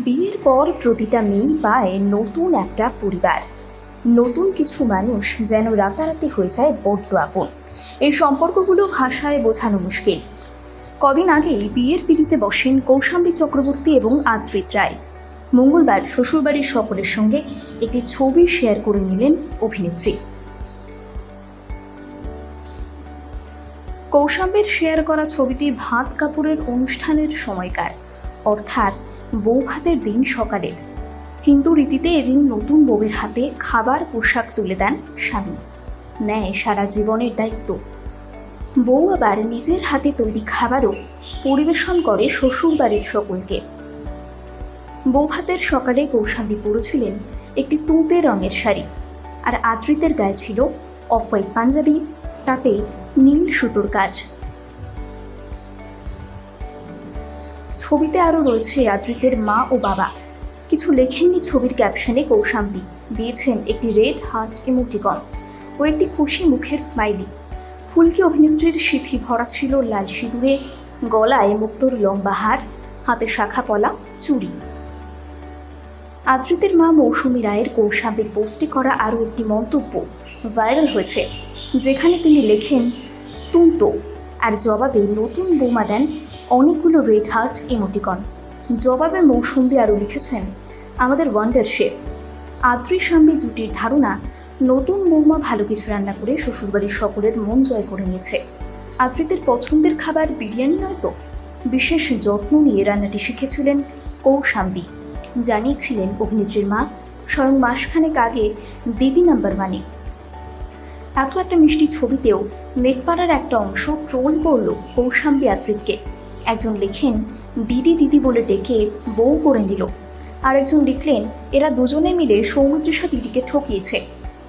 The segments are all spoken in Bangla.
বিয়ের পর প্রতিটা মেয়েই পায় নতুন একটা পরিবার। নতুন কিছু মানুষ যেন রাতারাতি হয়ে যায় বড্ড আপন। এই সম্পর্কগুলো ভাষায় বোঝানো মুশকিল। কদিন আগেই বিয়ের পিঁড়িতে বসেন কৌশাম্বী চক্রবর্তী এবং আদ্রিত রায়। মঙ্গলবার শ্বশুরবাড়ির সকলের সঙ্গে একটি ছবি শেয়ার করে নিলেন অভিনেত্রী। কৌশাম্বীর শেয়ার করা ছবিটি ভাত কাপড়ের অনুষ্ঠানের সময়কার, অর্থাৎ বৌভাতের দিন সকালের। হিন্দু রীতিতে এদিন নতুন বউয়ের হাতে খাবার পোশাক তুলে দেন স্বামী, নেয় সারা জীবনের দায়িত্ব। বউ আবার নিজের হাতে তৈরি খাবারও পরিবেশন করে শ্বশুর বাড়ির সকলকে। বৌভাতের সকালে কৌশাম্বী পরেছিলেন একটি তুঁতে রঙের শাড়ি, আর আদ্রিতের গায়ে ছিল অফ হোয়াইট পাঞ্জাবি, তাতে নীল সুতোর কাজ। ছবিতে আরও রয়েছে আদ্রিতের মা ও বাবা। কিছু লেখেননি ছবির ক্যাপশনে কৌশাম্বী, দিয়েছেন একটি রেড হার্ট ইমোটিকন ও একটি খুশি মুখের স্মাইলি। ফুলকি অভিনেত্রীর সিঁথি ভরা ছিল লাল সিঁদুরে, গলায় মুক্তোর লম্বা হার, হাতে শাখা পলা চুড়ি। আদ্রিতের মা মৌসুমী রায়ের কৌশাম্বীর পোস্টে করা আরও একটি মন্তব্য ভাইরাল হয়েছে, যেখানে তিনি লেখেন তুমতো, আর জবাবে নতুন বৌমা দেন অনেকগুলো রেড হার্ট ইমোটিকন। জবাবে মৌসুমী আরও লিখেছেন, আমাদের ওয়ান্ডার শেফ। আদ্রি স্বামী জুটির ধারণা, নতুন বৌমা ভালো কিছু রান্না করে শ্বশুরবাড়ির সকলের মন জয় করে নিয়েছে। আদ্রিতের পছন্দের খাবার বিরিয়ানি নয় তো, বিশেষ যত্ন নিয়ে রান্নাটি শিখেছিলেন কৌশাম্বী, জানিয়েছিলেন অভিনেত্রীর মা স্বয়ং মাসখানেক আগে দিদি নাম্বার ওয়ানে। এত একটা মিষ্টি ছবিতেও নেকপাড়ার একটা অংশ ট্রোল করল কৌশাম্বী আদ্রিতকে। একজন লেখেন, দিদি দিদি বলে ডেকে বউ করে নিল। আরেকজন লিখলেন, এরা দুজনে মিলে সৌমিত্রিষা দিদিকে ঠকিয়েছে,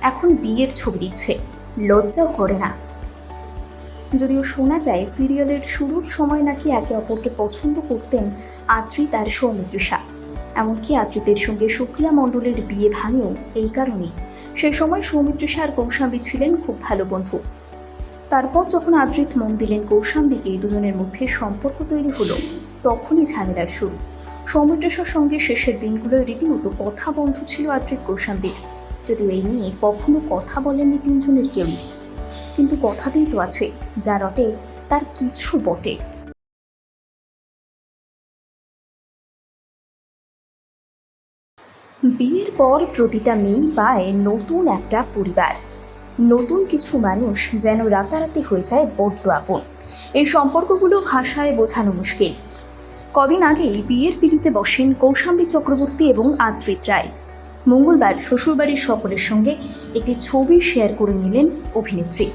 এখন বিয়ের ছবি দিচ্ছে, লজ্জাও করে না। যদিও শোনা যায় সিরিয়ালের শুরুর সময় নাকি একে অপরকে পছন্দ করতেন আদ্রিত আর সৌমিত্রিষা। এমনকি আদ্রিতের সঙ্গে সুপ্রিয়া মণ্ডলের বিয়ে ভাঙেও এই কারণেই। সে সময় সৌমিত্রিষা আর কৌশাম্বী ছিলেন খুব ভালো বন্ধু। তারপর যখন আদ্রিত মন দিলেন কৌশাম্বীকে, দুজনের মধ্যে সম্পর্ক তৈরি হলো, তখনই ঝামেলার শুরু। সৌমিত্রিষার সঙ্গে শেষের দিনগুলোয় রীতিমতো কথা বন্ধ ছিল আদ্রিত কৌশাম্বীর। যদিও এই নিয়ে কখনো কথা বলেননি তিনজনের কেউই, কিন্তু কথাতেই তো আছে, যা রটে তার কিছু বটে। বিয়ের পর প্রতিটা মেয়েই পায় নতুন একটা পরিবার। নতুন কিছু মানুষ যেন রাতারাতি হয়ে যায় বড্ড আপন। এই সম্পর্কগুলো ভাষায় বোঝানো মুশকিল। কদিন আগেই বিয়ের পিঁড়িতে বসেন কৌশাম্বী চক্রবর্তী এবং আদ্রিত রায়। মঙ্গলবার শ্বশুরবাড়ির সকলের সঙ্গে একটি ছবি শেয়ার করে নিলেন অভিনেত্রী।